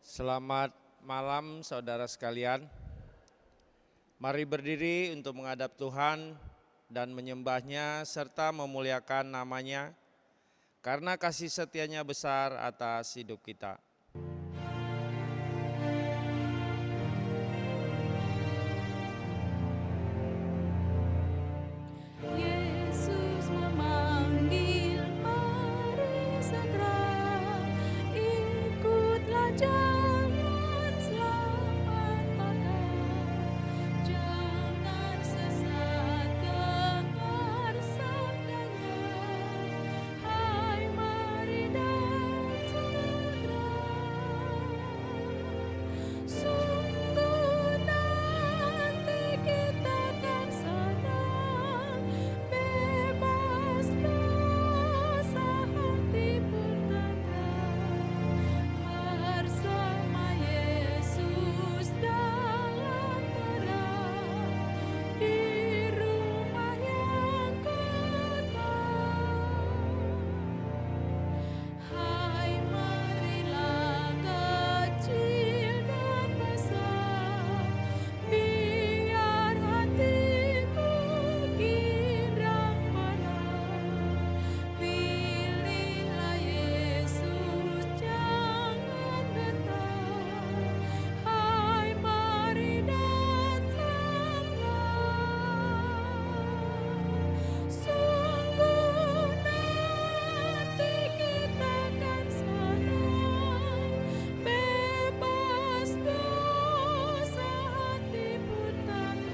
Selamat malam saudara sekalian. Mari berdiri untuk menghadap Tuhan dan menyembahnya serta memuliakan namanya karena kasih setia-Nya besar atas hidup kita. Yesus memanggil, mari segera ikutlah jalan selamat pakar. Jangan sesat, dengar sabdanya, hai mari dan segera. Sungguh nanti kita akan senang, bebas dosa, hati pun tenang, bersama Yesus dalam terang, di rumah yang kekal. Hai marilah kecil dan besar, biar hatimu girang benar. Pilihlah Yesus, jangan gentar. Hai mari datanglah. Sungguh nanti kita akan senang, bebas dosa, hati pun tenang,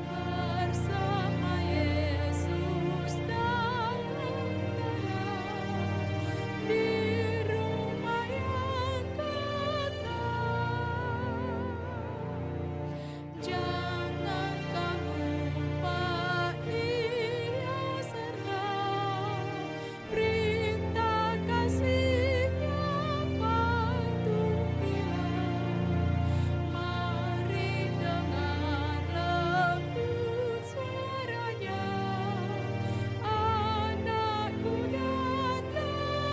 bersama Yesus dalam terang, di rumah yang kekal. Jangan kamu lupa Ia serta perintah kasih-Nya patuhilah. Mari dengar lembut suara-Nya, anakku datanglah.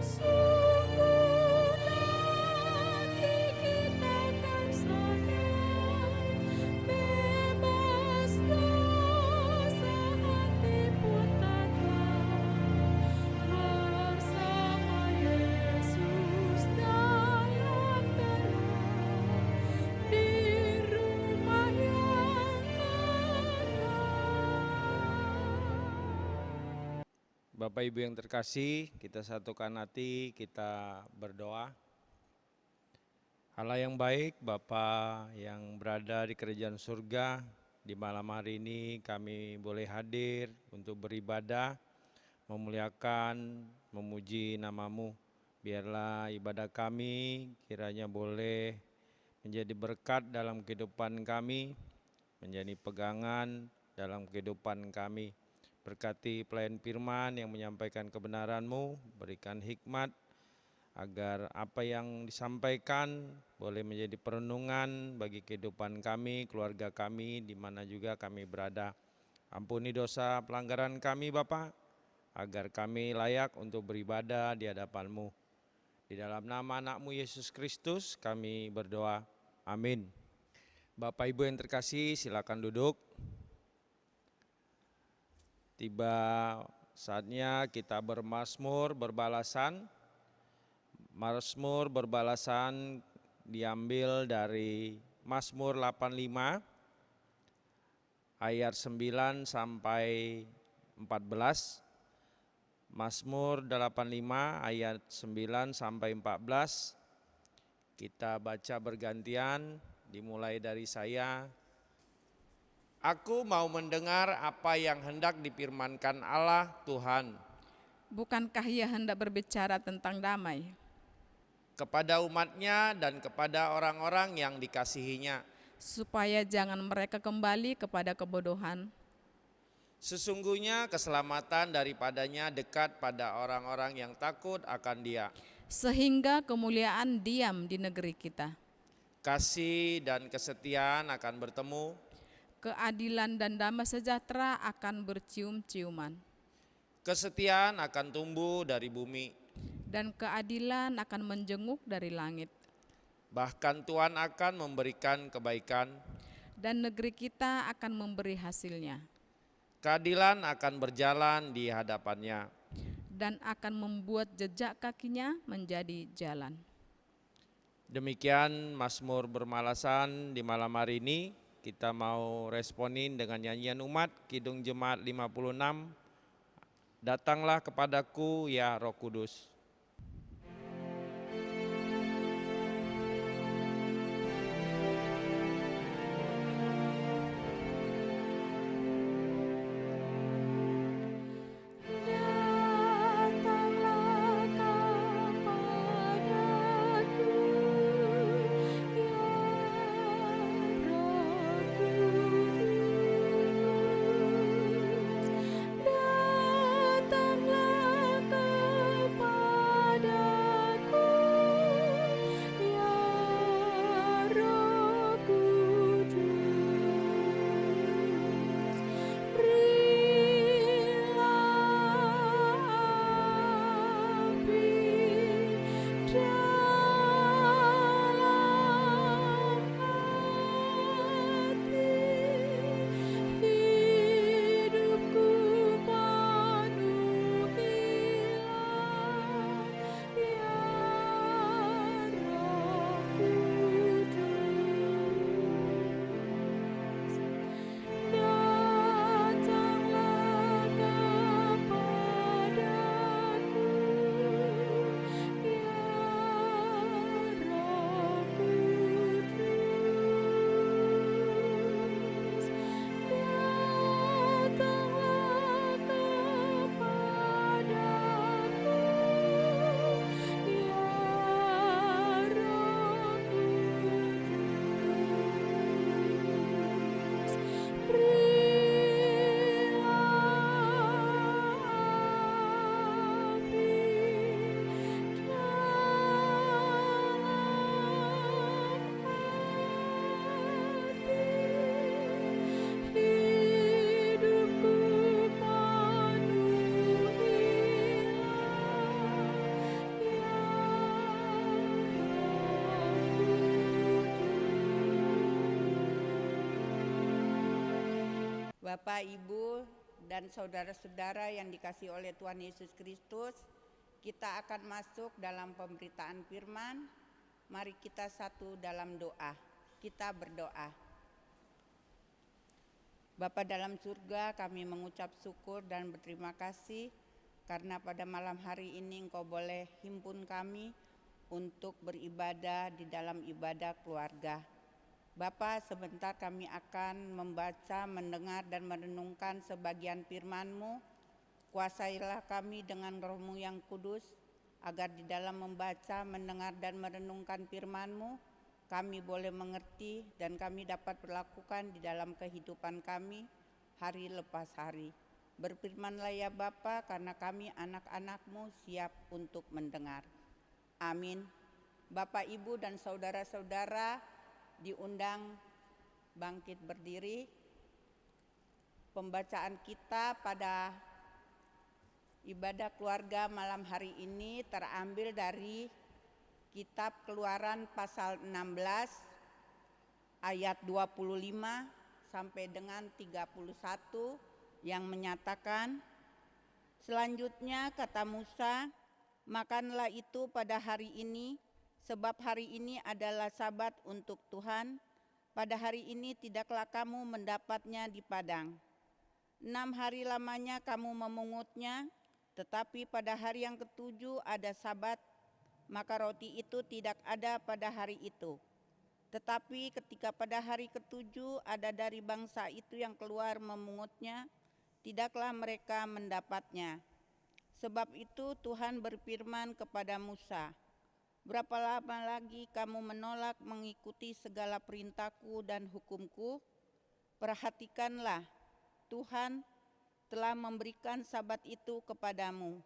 Sungguh nanti kita akan senang, bebas dosa, hati pun tenang, bersama Yesus dalam terang, di rumah yang kekal. Bapak Ibu yang terkasih, kita satukan hati, kita berdoa. Allah yang baik, Bapa yang berada di kerajaan surga, di malam hari ini kami boleh hadir untuk beribadah, memuliakan, memuji nama-Mu. Biarlah ibadah kami kiranya boleh menjadi berkat dalam kehidupan kami, menjadi pegangan dalam kehidupan kami. Berkati pelayan firman yang menyampaikan kebenaran-Mu, berikan hikmat agar apa yang disampaikan boleh menjadi perenungan bagi kehidupan kami, keluarga kami, di mana juga kami berada. Ampuni dosa pelanggaran kami Bapa, agar kami layak untuk beribadah di hadapan-Mu. Di dalam nama anak-Mu Yesus Kristus kami berdoa, amin. Bapak Ibu yang terkasih, silakan duduk. Tiba saatnya kita bermazmur berbalasan. Mazmur berbalasan diambil dari Mazmur 85 ayat 9 sampai 14. Mazmur 85 ayat 9 sampai 14. Kita baca bergantian, dimulai dari saya. Aku mau mendengar apa yang hendak difirmankan Allah Tuhan Bukankah Ia hendak berbicara tentang damai kepada umat-Nya dan kepada orang-orang yang dikasihi-Nya. supaya jangan mereka kembali kepada kebodohan? Sesungguhnya keselamatan daripadanya dekat pada orang-orang yang takut akan Dia. Sehingga kemuliaan diam di negeri kita. Kasih dan kesetiaan akan bertemu, keadilan dan damai sejahtera akan bercium-ciuman. Kesetiaan akan tumbuh dari bumi, dan keadilan akan menjenguk dari langit. Bahkan Tuhan akan memberikan kebaikan, Dan negeri kita akan memberi hasilnya, keadilan akan berjalan di hadapannya. dan akan membuat jejak kakinya menjadi jalan. Demikian Mazmur bermalasan di malam hari ini. Kita mau responin dengan nyanyian umat Kidung Jemaat 56. Datanglah kepadaku ya Roh Kudus. Bapak, Ibu, dan saudara-saudara yang dikasihi oleh Tuhan Yesus Kristus, kita akan masuk dalam pemberitaan firman. Mari kita satu dalam doa. Kita berdoa. Bapa dalam surga, kami mengucap syukur dan berterima kasih karena pada malam hari ini Engkau boleh himpun kami untuk beribadah di dalam ibadah keluarga. Bapa, sebentar kami akan membaca, mendengar, dan merenungkan sebagian firman-Mu. Kuasailah kami dengan Roh-Mu yang kudus, agar di dalam membaca, mendengar, dan merenungkan firman-Mu, kami boleh mengerti dan kami dapat berlakukan di dalam kehidupan kami hari lepas hari. Berfirmanlah ya Bapa, karena kami anak-anak-Mu siap untuk mendengar. Amin. Bapak, Ibu, dan saudara-saudara, diundang bangkit berdiri. Pembacaan kita pada ibadah keluarga malam hari ini terambil dari kitab Keluaran pasal 16 ayat 25 sampai dengan 31 yang menyatakan, selanjutnya kata Musa, makanlah itu pada hari ini, sebab hari ini adalah Sabat untuk Tuhan. Pada hari ini tidaklah kamu mendapatnya di padang. 6 hari lamanya kamu memungutnya, tetapi pada hari yang ketujuh ada Sabat, maka roti itu tidak ada pada hari itu. Tetapi ketika pada hari ketujuh ada dari bangsa itu yang keluar memungutnya, tidaklah mereka mendapatnya. Sebab itu Tuhan berfirman kepada Musa, berapa lama lagi kamu menolak mengikuti segala perintahku dan hukumku? Perhatikanlah, Tuhan telah memberikan Sabat itu kepadamu.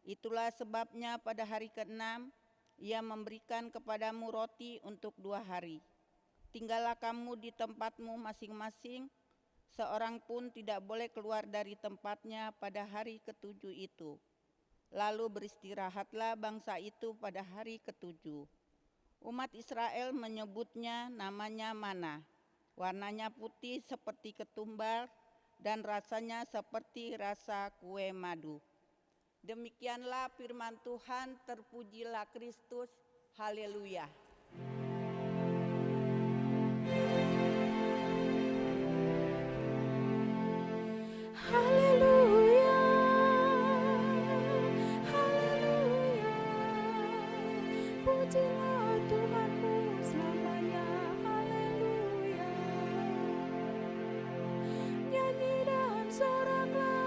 Itulah sebabnya pada hari ke-6 Ia memberikan kepadamu roti untuk 2 hari. Tinggallah kamu di tempatmu masing-masing, seorang pun tidak boleh keluar dari tempatnya pada hari ke-7 itu. Lalu beristirahatlah bangsa itu pada hari ketujuh. Umat Israel menyebutnya namanya mana. Warnanya putih seperti ketumbar dan rasanya seperti rasa kue madu. Demikianlah firman Tuhan, terpujilah Kristus. Haleluya. Haleluya, haleluya, pujilah Tuhanmu selamanya, haleluya. Nyanyi dan soraklah,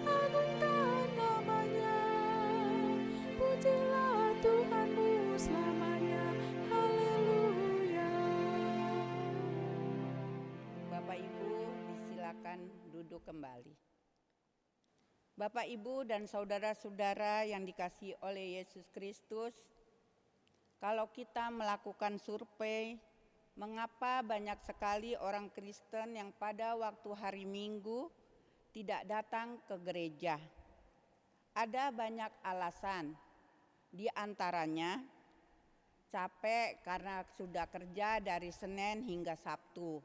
agungkan namanya, pujilah Tuhanmu selamanya, haleluya. Bapak Ibu, disilakan duduk kembali. Bapak Ibu dan saudara-saudara yang dikasihi oleh Yesus Kristus, kalau kita melakukan survei, mengapa banyak sekali orang Kristen yang pada waktu hari Minggu tidak datang ke gereja? Ada banyak alasan, di antaranya capek karena sudah kerja dari Senin hingga Sabtu.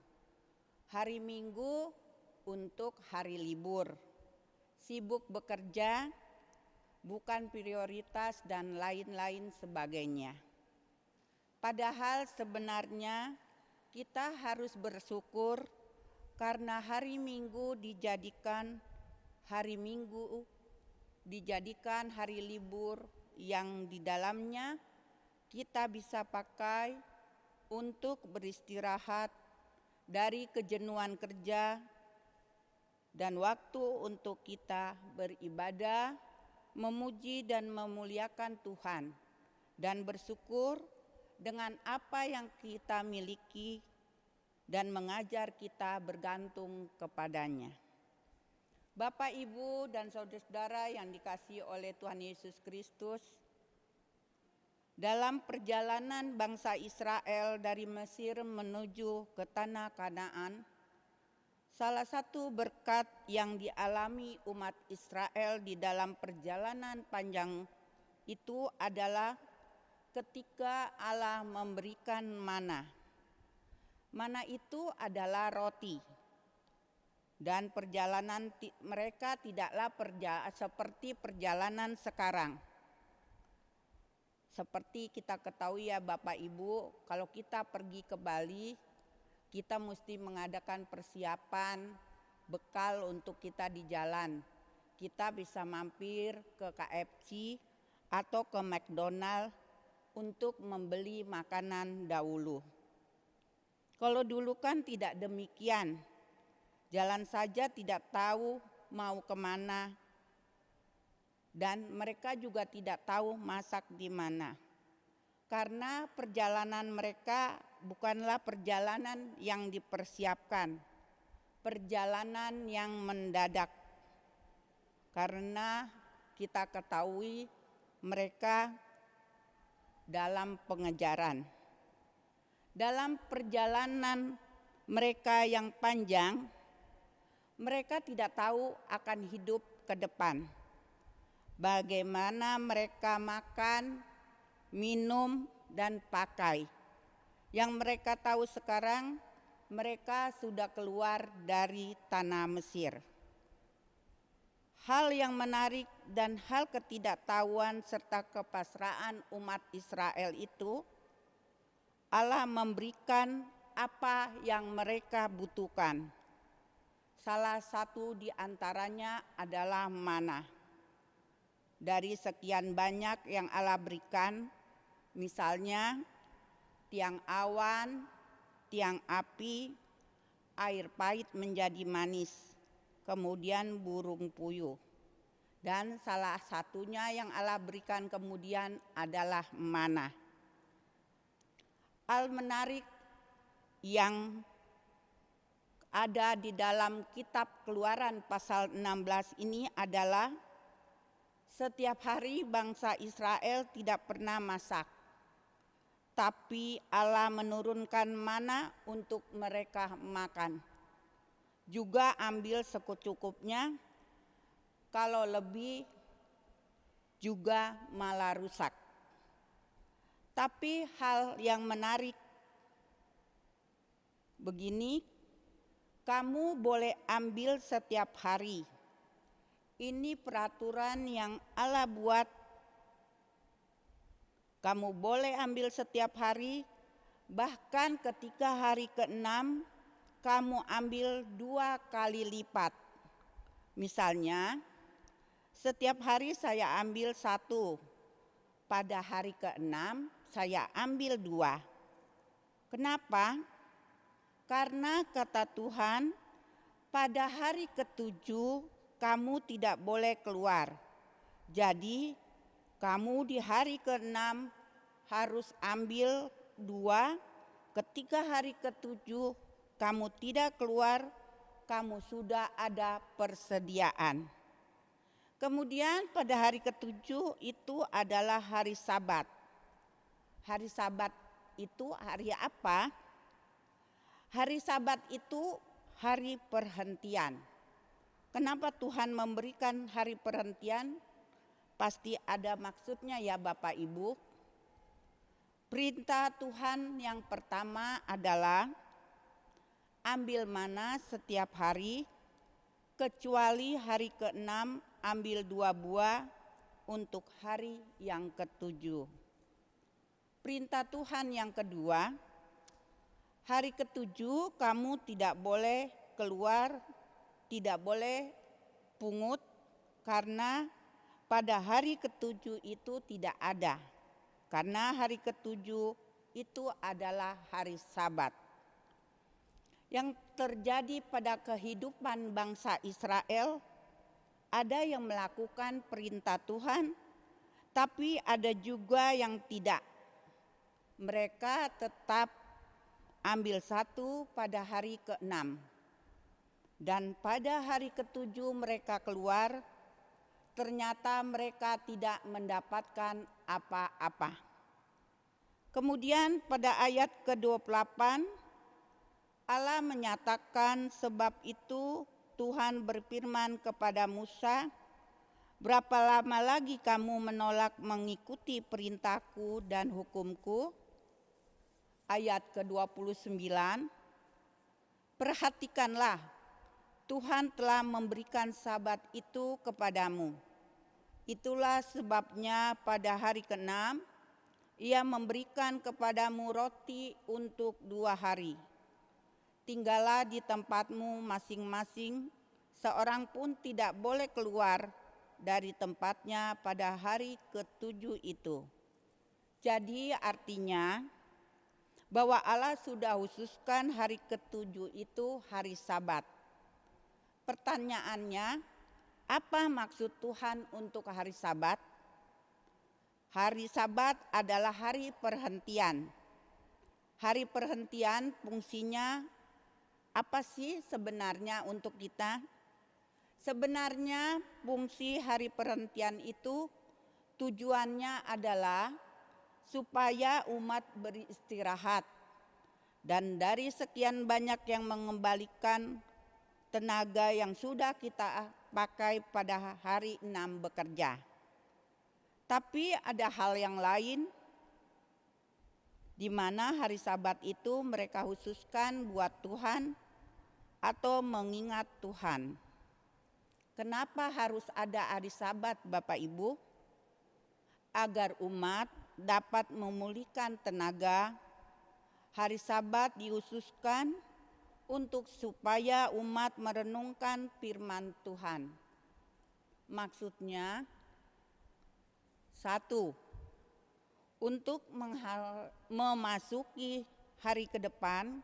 Hari Minggu untuk hari libur, sibuk bekerja, bukan prioritas dan lain-lain sebagainya. Padahal sebenarnya kita harus bersyukur karena hari Minggu dijadikan hari libur yang di dalamnya kita bisa pakai untuk beristirahat dari kejenuhan kerja dan waktu untuk kita beribadah, memuji dan memuliakan Tuhan, dan bersyukur dengan apa yang kita miliki dan mengajar kita bergantung kepadanya. Bapak, Ibu, dan saudara-saudara yang dikasihi oleh Tuhan Yesus Kristus, dalam perjalanan bangsa Israel dari Mesir menuju ke tanah Kanaan, salah satu berkat yang dialami umat Israel di dalam perjalanan panjang itu adalah ketika Allah memberikan mana. Mana itu adalah roti. Dan perjalanan mereka tidaklah seperti perjalanan sekarang. Seperti kita ketahui ya Bapak Ibu, kalau kita pergi ke Bali, kita mesti mengadakan persiapan bekal untuk kita di jalan. Kita bisa mampir ke KFC atau ke McDonald untuk membeli makanan dahulu. Kalau dulu kan tidak demikian. Jalan saja tidak tahu mau kemana. Dan mereka juga tidak tahu masak di mana. Karena perjalanan mereka bukanlah perjalanan yang dipersiapkan, perjalanan yang mendadak. Karena kita ketahui mereka dalam pengejaran. Dalam perjalanan mereka yang panjang, mereka tidak tahu akan hidup ke depan. Bagaimana mereka makan, minum, dan pakai. Yang mereka tahu sekarang, mereka sudah keluar dari tanah Mesir. Hal yang menarik dan hal ketidaktahuan serta kepasrahan umat Israel itu, Allah memberikan apa yang mereka butuhkan. Salah satu di antaranya adalah mana. Dari sekian banyak yang Allah berikan, misalnya tiang awan, tiang api, air pahit menjadi manis, kemudian burung puyuh. Dan salah satunya yang Allah berikan kemudian adalah mana. Hal menarik yang ada di dalam kitab Keluaran pasal 16 ini adalah setiap hari bangsa Israel tidak pernah masak, tapi Allah menurunkan mana untuk mereka makan. Juga ambil secukupnya, kalau lebih juga malah rusak. Tapi hal yang menarik begini, kamu boleh ambil setiap hari. Ini peraturan yang Allah buat. Kamu boleh ambil setiap hari, bahkan ketika hari ke-6 kamu ambil 2 kali lipat. Misalnya, setiap hari saya ambil 1, pada hari ke-6 saya ambil 2. Kenapa? Karena kata Tuhan, pada hari ke-7 kamu tidak boleh keluar. Jadi kamu di hari ke-6 harus ambil 2. Ketika hari ke-7 kamu tidak keluar, kamu sudah ada persediaan. Kemudian pada hari ke-7 itu adalah hari Sabat. Hari Sabat itu hari apa? Hari Sabat itu hari perhentian. Kenapa Tuhan memberikan hari perhentian? Pasti ada maksudnya ya Bapak Ibu. Perintah Tuhan yang pertama adalah ambil mana setiap hari, kecuali hari ke-6 ambil 2 buah untuk hari yang ke-7. Perintah Tuhan yang kedua, hari ke-7 kamu tidak boleh keluar, tidak boleh pungut, karena pada hari ke-7 itu tidak ada. Karena hari ke-7 itu adalah hari Sabat. Yang terjadi pada kehidupan bangsa Israel, ada yang melakukan perintah Tuhan, tapi ada juga yang tidak. Mereka tetap ambil 1 pada hari ke-6. Dan pada hari ke-7 mereka keluar, ternyata mereka tidak mendapatkan apa-apa. Kemudian pada ayat ke-28, Allah menyatakan, sebab itu Tuhan berfirman kepada Musa, berapa lama lagi kamu menolak mengikuti perintahku dan hukumku? Ayat ke-29, perhatikanlah, Tuhan telah memberikan Sabat itu kepadamu. Itulah sebabnya pada hari ke-6 Ia memberikan kepadamu roti untuk 2 hari. Tinggallah di tempatmu masing-masing, seorang pun tidak boleh keluar dari tempatnya pada hari ke-7 itu. Jadi artinya bahwa Allah sudah khususkan hari ke-7 itu hari Sabat. Pertanyaannya, apa maksud Tuhan untuk hari Sabat? Hari Sabat adalah hari perhentian. Hari perhentian fungsinya apa sih sebenarnya untuk kita? Sebenarnya fungsi hari perhentian itu tujuannya adalah supaya umat beristirahat. Dan dari sekian banyak yang mengembalikan tenaga yang sudah kita pakai pada hari 6 bekerja. Tapi ada hal yang lain, di mana hari Sabat itu mereka khususkan buat Tuhan atau mengingat Tuhan. Kenapa harus ada hari Sabat, Bapak Ibu? Agar umat dapat memulihkan tenaga. Hari Sabat dikhususkan untuk supaya umat merenungkan firman Tuhan. Maksudnya, 1, untuk memasuki hari ke depan,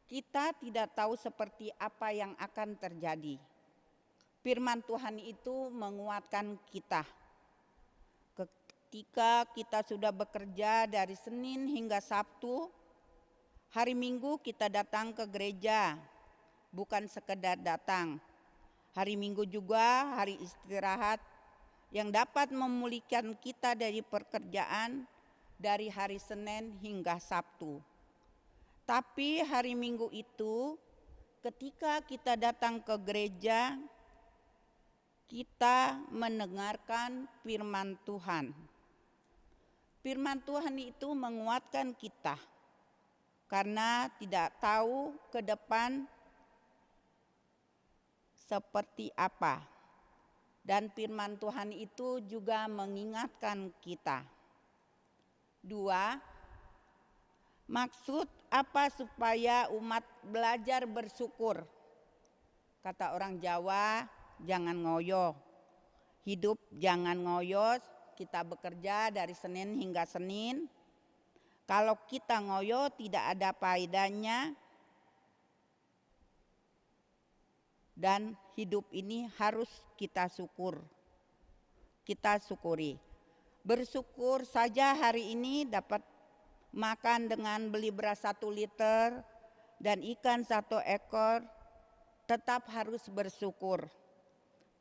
kita tidak tahu seperti apa yang akan terjadi. Firman Tuhan itu menguatkan kita. Ketika kita sudah bekerja dari Senin hingga Sabtu, hari Minggu kita datang ke gereja, bukan sekedar datang. Hari Minggu juga hari istirahat yang dapat memulihkan kita dari pekerjaan dari hari Senin hingga Sabtu. Tapi hari Minggu itu ketika kita datang ke gereja, kita mendengarkan firman Tuhan. Firman Tuhan itu menguatkan kita karena tidak tahu ke depan seperti apa. Dan firman Tuhan itu juga mengingatkan kita. 2. Maksud apa supaya umat belajar bersyukur? Kata orang Jawa, jangan ngoyo. Hidup jangan ngoyo, kita bekerja dari Senin hingga Senin. Kalau kita ngoyo tidak ada faedahnya. Dan hidup ini harus kita syukuri. Bersyukur saja hari ini dapat makan dengan beli beras 1 liter dan ikan 1 ekor, tetap harus bersyukur.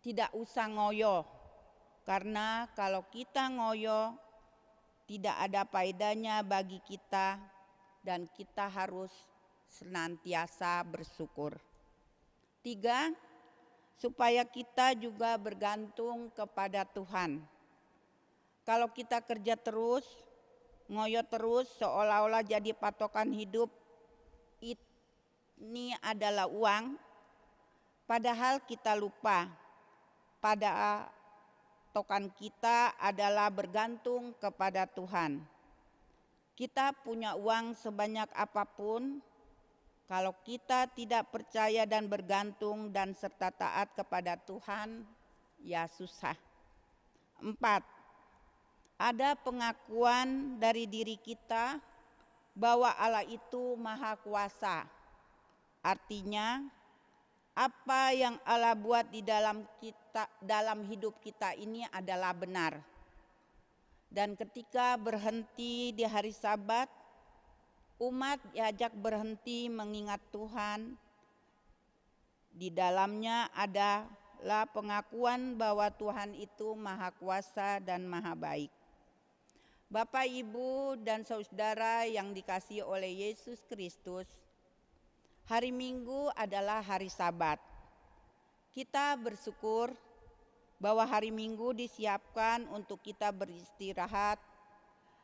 Tidak usah ngoyo, karena kalau kita ngoyo tidak ada faedahnya bagi kita dan kita harus senantiasa bersyukur. 3. Supaya kita juga bergantung kepada Tuhan. Kalau kita kerja terus, ngoyo terus seolah-olah jadi patokan hidup, ini adalah uang, padahal kita lupa pada patokan kita adalah bergantung kepada Tuhan. Kita punya uang sebanyak apapun, kalau kita tidak percaya dan bergantung dan serta taat kepada Tuhan, ya susah. 4. Ada pengakuan dari diri kita bahwa Allah itu Maha Kuasa. Artinya, apa yang Allah buat di dalam hidup kita ini adalah benar. Dan ketika berhenti di hari Sabat, umat diajak berhenti mengingat Tuhan. Di dalamnya adalah pengakuan bahwa Tuhan itu Maha Kuasa dan Maha Baik. Bapak, Ibu, dan saudara yang dikasihi oleh Yesus Kristus, hari Minggu adalah hari Sabat. Kita bersyukur bahwa hari Minggu disiapkan untuk kita beristirahat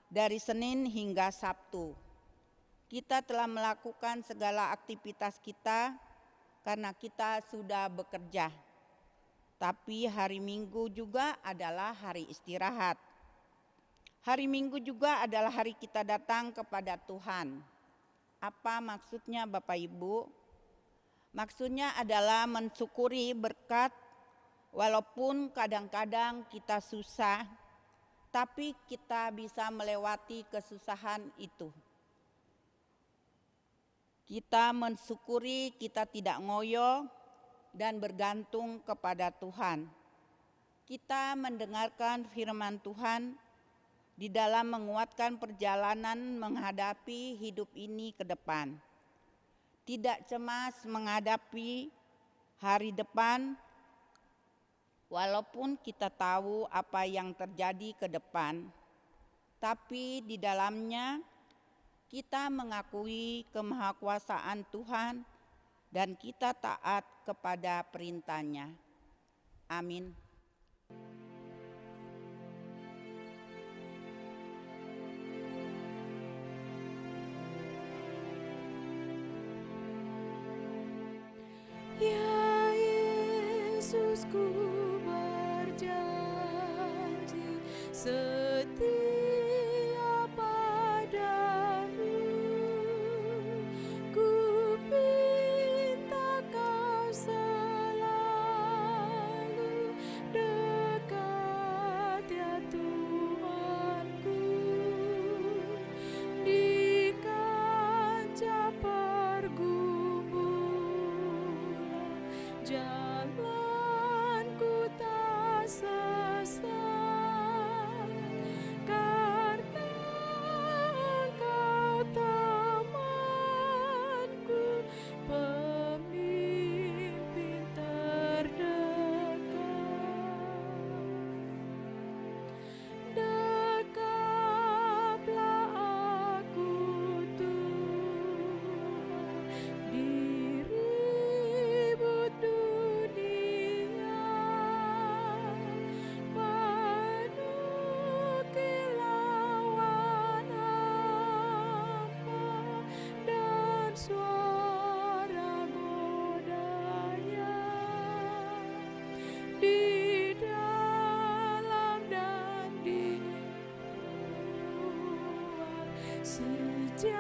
dari Senin hingga Sabtu. Kita telah melakukan segala aktivitas kita karena kita sudah bekerja. Tapi hari Minggu juga adalah hari istirahat. Hari Minggu juga adalah hari kita datang kepada Tuhan. Apa maksudnya Bapak Ibu? Maksudnya adalah mensyukuri berkat walaupun kadang-kadang kita susah, tapi kita bisa melewati kesusahan itu. Kita mensyukuri kita tidak ngoyo dan bergantung kepada Tuhan. Kita mendengarkan firman Tuhan di dalam menguatkan perjalanan menghadapi hidup ini ke depan. Tidak cemas menghadapi hari depan, walaupun kita tahu apa yang terjadi ke depan, tapi di dalamnya kita mengakui kemahakuasaan Tuhan dan kita taat kepada perintah-Nya. Amin. Ya Yesus, ku berjanji setia padamu. Ku minta Kau selalu dekat, ya Tuhanku, di kancah pergumulan. Jalanku tak sesat, sejak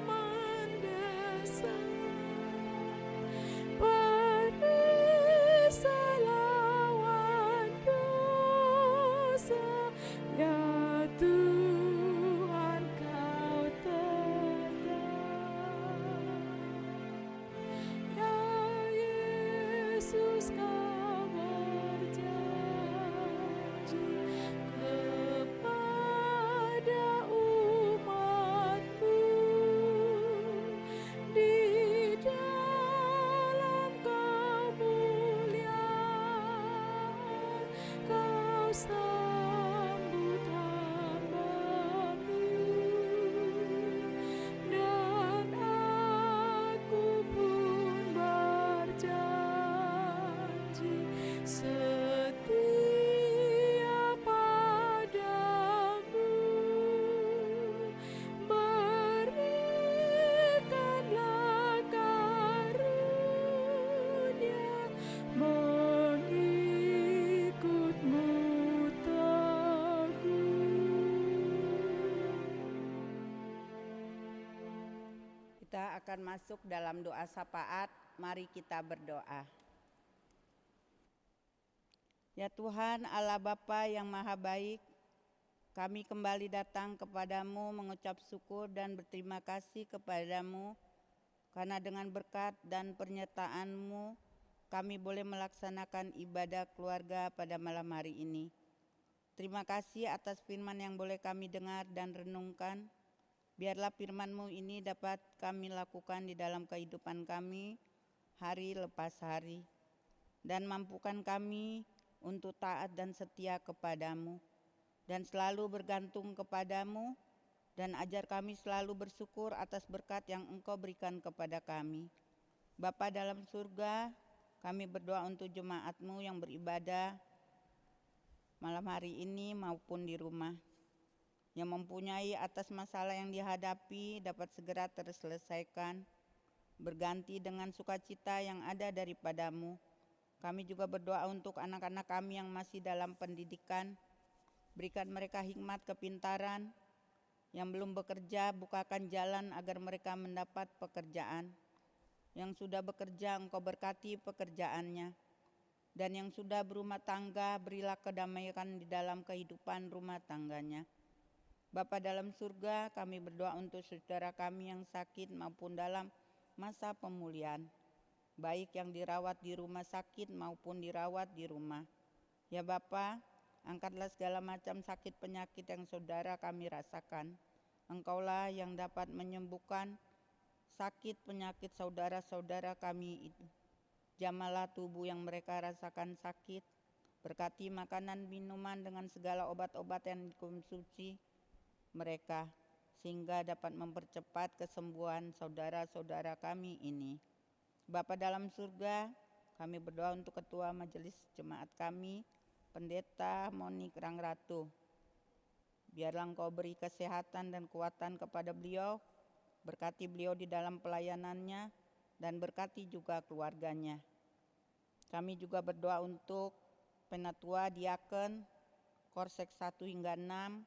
mendesak. Beri selawat dosa, ya Tuhan kau tetap. Ya Yesus kau berjanji kepada umat-Mu, di dalam kemuliaan kau sambut hamba-Mu, dan aku pun berjanji setia padamu. Berikanlah karunia mengikut-Mu teguh. Kita akan masuk dalam doa syafaat. Mari kita berdoa. Ya Tuhan Allah Bapa yang Maha Baik, kami kembali datang kepadamu mengucap syukur dan berterima kasih kepadamu karena dengan berkat dan penyertaan-Mu kami boleh melaksanakan ibadah keluarga pada malam hari ini. Terima kasih atas firman yang boleh kami dengar dan renungkan. Biarlah firman-Mu ini dapat kami lakukan di dalam kehidupan kami hari lepas hari, dan mampukan kami untuk taat dan setia kepadamu, dan selalu bergantung kepadamu, dan ajar kami selalu bersyukur atas berkat yang Engkau berikan kepada kami. Bapa dalam surga, kami berdoa untuk jemaat-Mu yang beribadah malam hari ini maupun di rumah, yang mempunyai atas masalah yang dihadapi dapat segera terselesaikan, berganti dengan sukacita yang ada daripada-Mu. Kami juga berdoa untuk anak-anak kami yang masih dalam pendidikan. Berikan mereka hikmat kepintaran. Yang belum bekerja, bukakan jalan agar mereka mendapat pekerjaan. Yang sudah bekerja, Engkau berkati pekerjaannya. Dan yang sudah berumah tangga, berilah kedamaian di dalam kehidupan rumah tangganya. Bapa dalam surga, kami berdoa untuk saudara kami yang sakit maupun dalam masa pemulihan, baik yang dirawat di rumah sakit maupun dirawat di rumah. Ya Bapa, angkatlah segala macam sakit penyakit yang saudara kami rasakan. Engkaulah yang dapat menyembuhkan sakit penyakit saudara-saudara kami itu. Jamalah tubuh yang mereka rasakan sakit. Berkati makanan minuman dengan segala obat-obat yang dikonsumsi mereka, sehingga dapat mempercepat kesembuhan saudara-saudara kami ini. Bapa dalam surga, kami berdoa untuk Ketua Majelis Jemaat kami, Pendeta Monik Rangratu. Biarlah Engkau beri kesehatan dan kekuatan kepada beliau, berkati beliau di dalam pelayanannya, dan berkati juga keluarganya. Kami juga berdoa untuk Penatua Diaken, Korsek 1 hingga 6,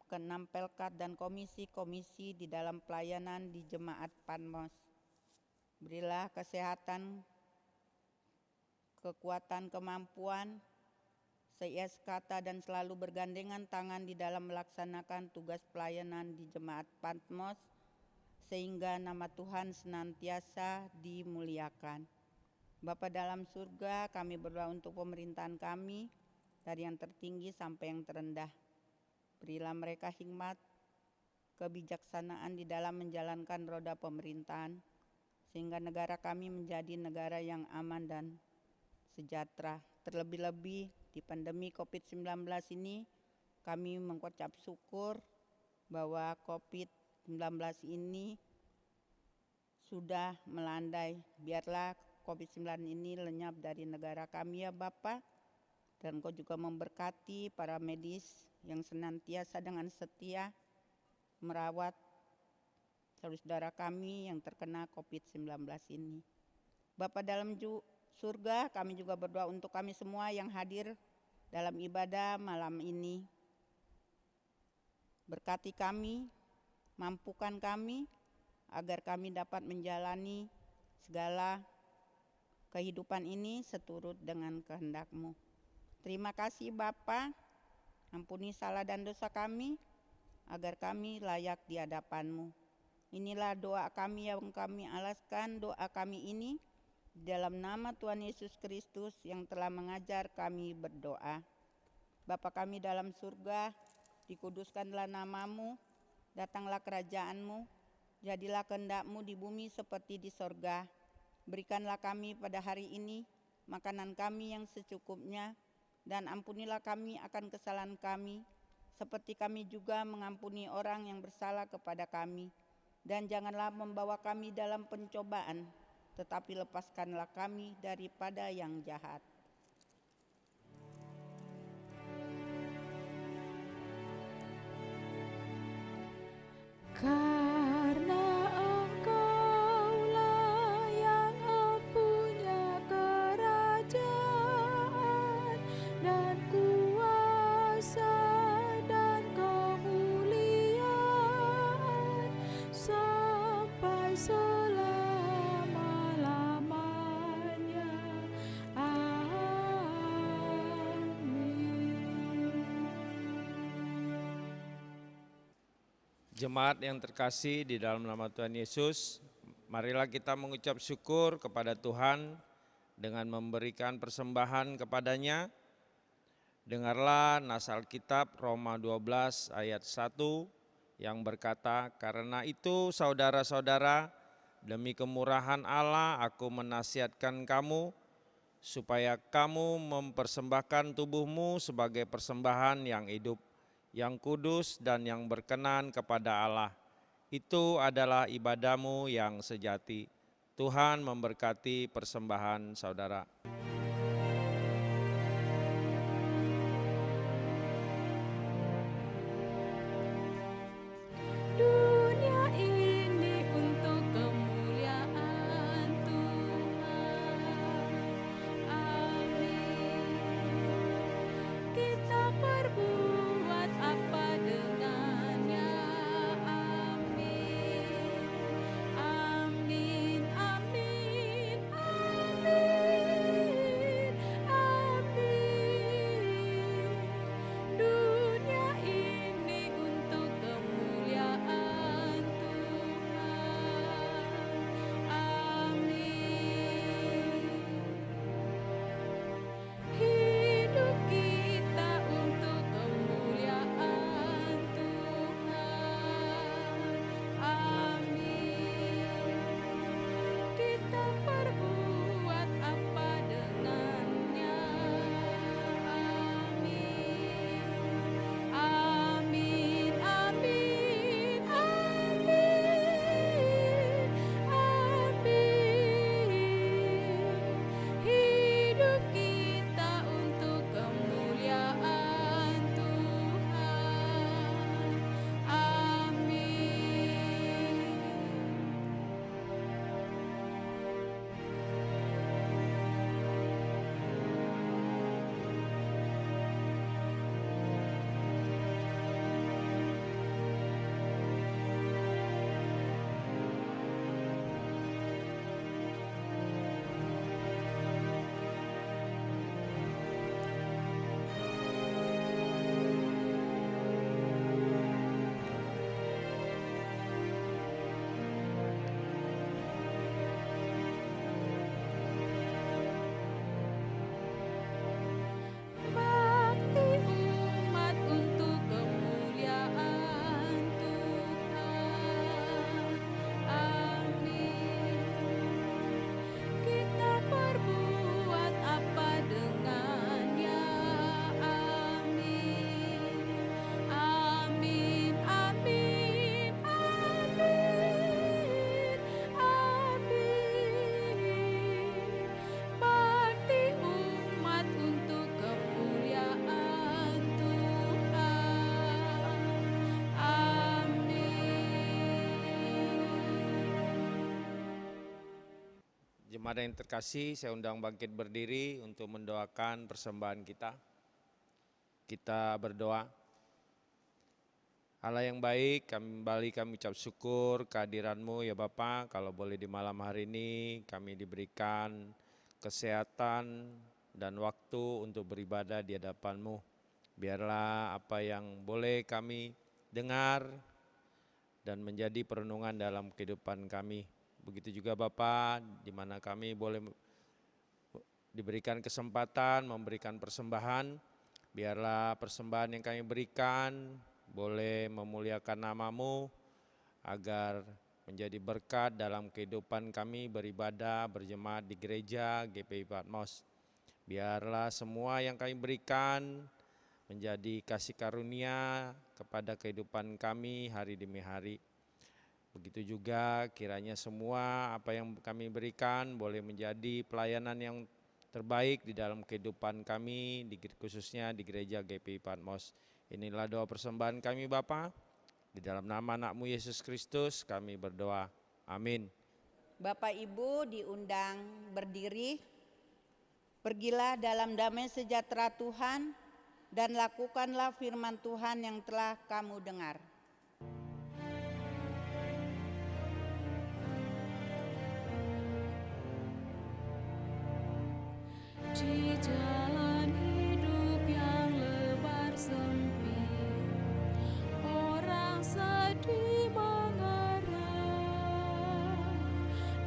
ke-6 Pelkat dan komisi-komisi di dalam pelayanan di Jemaat Patmos. Berilah kesehatan, kekuatan, kemampuan, seias kata dan selalu bergandengan tangan di dalam melaksanakan tugas pelayanan di Jemaat Patmos, sehingga nama Tuhan senantiasa dimuliakan. Bapa dalam surga, kami berdoa untuk pemerintahan kami, dari yang tertinggi sampai yang terendah. Berilah mereka hikmat, kebijaksanaan di dalam menjalankan roda pemerintahan, sehingga negara kami menjadi negara yang aman dan sejahtera. Terlebih-lebih di pandemi COVID-19 ini, kami mengucap syukur bahwa COVID-19 ini sudah melandai. Biarlah COVID-19 ini lenyap dari negara kami ya Bapa, dan Engkau juga memberkati para medis yang senantiasa dengan setia merawat saudara kami yang terkena COVID-19 ini. Bapa dalam surga, kami juga berdoa untuk kami semua yang hadir dalam ibadah malam ini. Berkati kami, mampukan kami, agar kami dapat menjalani segala kehidupan ini seturut dengan kehendak-Mu. Terima kasih Bapa, ampuni salah dan dosa kami, agar kami layak di hadapan-Mu. Inilah doa kami yang kami alaskan, doa kami ini di dalam nama Tuhan Yesus Kristus yang telah mengajar kami berdoa. Bapa kami dalam surga, dikuduskanlah nama-Mu, datanglah kerajaan-Mu, jadilah kehendak-Mu di bumi seperti di sorga. Berikanlah kami pada hari ini makanan kami yang secukupnya, dan ampunilah kami akan kesalahan kami, seperti kami juga mengampuni orang yang bersalah kepada kami. Dan janganlah membawa kami dalam pencobaan, tetapi lepaskanlah kami daripada yang jahat. Karena Engkaulah yang mempunyai kerajaan dan kuasa dan kemuliaan sampai selama-lamanya. Jemaat yang terkasih di dalam nama Tuhan Yesus, marilah kita mengucap syukur kepada Tuhan dengan memberikan persembahan kepadanya. Dengarlah nas Alkitab Roma 12 ayat 1 yang berkata, "Karena itu saudara-saudara, demi kemurahan Allah aku menasihatkan kamu, supaya kamu mempersembahkan tubuhmu sebagai persembahan yang hidup, yang kudus dan yang berkenan kepada Allah. Itu adalah ibadahmu yang sejati." Tuhan memberkati persembahan saudara. Dunia ini untuk kemuliaan Tuhan. Amin. Kita perbuat apa dengannya? Amin. Amin, amin, amin, amin. Dunia ini untuk kemuliaan Tuhan. Amin. Hidup kita untuk kemuliaan Tuhan. Amin. Kita perbuat apa dengannya? Amin. Amin, amin, amin, amin. Hidup kita untuk kemuliaan Tuhan. Amin. Bakti umat untuk kemuliaan Tuhan. Amin. Kita perbuat apa dengannya? Amin. Amin, amin, amin, amin. Bakti umat untuk kemuliaan Tuhan. Amin. Jemaat yang terkasih, saya undang bangkit berdiri untuk mendoakan persembahan kita. Kita berdoa. Allah yang baik, kami ucap syukur kehadiran-Mu ya Bapa. Kalau boleh di malam hari ini kami diberikan kesehatan dan waktu untuk beribadah di hadapan-Mu. Biarlah apa yang boleh kami dengar dan menjadi perenungan dalam kehidupan kami. Begitu juga Bapa, di mana kami boleh diberikan kesempatan memberikan persembahan. Biarlah persembahan yang kami berikan boleh memuliakan nama-Mu, agar menjadi berkat dalam kehidupan kami beribadah, berjemaat di gereja GPI Patmos. Biarlah semua yang kami berikan menjadi kasih karunia kepada kehidupan kami hari demi hari. Begitu juga kiranya semua apa yang kami berikan boleh menjadi pelayanan yang terbaik di dalam kehidupan kami, khususnya di gereja GPI Patmos. Inilah doa persembahan kami Bapa. Di dalam nama anak-Mu Yesus Kristus kami berdoa. Amin. Bapak Ibu diundang berdiri. Pergilah dalam damai sejahtera Tuhan dan lakukanlah firman Tuhan yang telah kamu dengar. Di jalan hidup yang lebar sempit, orang sedih mengerang.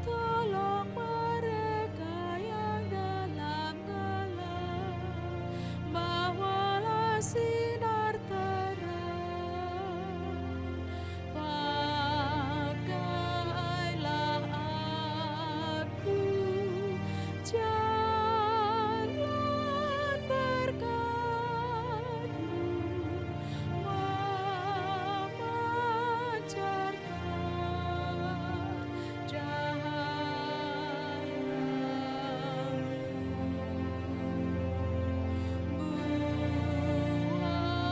Tolong mereka yang dalam gelap, bawalah sinar terang. Pakailah aku jalan berkat-Mu, memancarkan cahaya-Mu.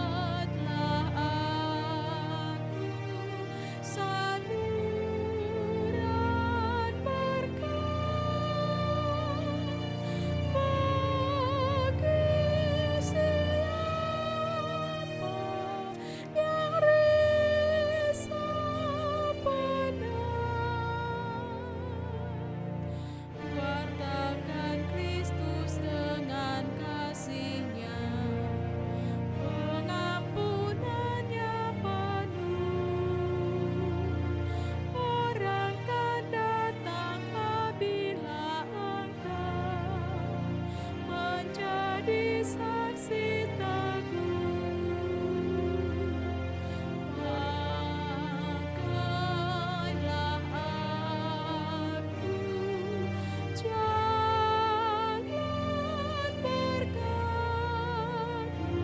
Buatlah aku saluran berkat bagi siapa yang risau penat. Wartakan Kristus dengan kasih-Nya, pengampunan-Nya penuh. Orang kan datang apabila engkau menjadi saksi teguh. Pakailah aku jalan berkat-Mu,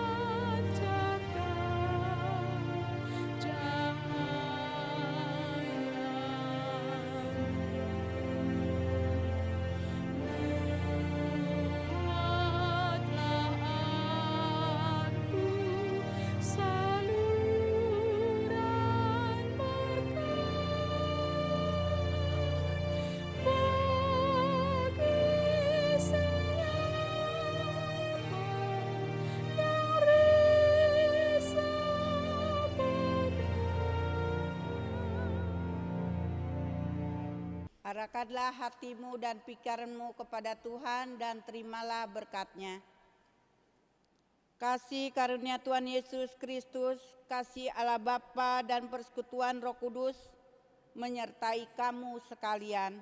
memancarkan cahaya-Mu. Buatlah aku saluran berkat bagi siapa yang risau penat. Arahkanlah hatimu dan pikiranmu kepada Tuhan dan terimalah berkat-Nya. Kasih karunia Tuhan Yesus Kristus, kasih Allah Bapa dan persekutuan Roh Kudus menyertai kamu sekalian.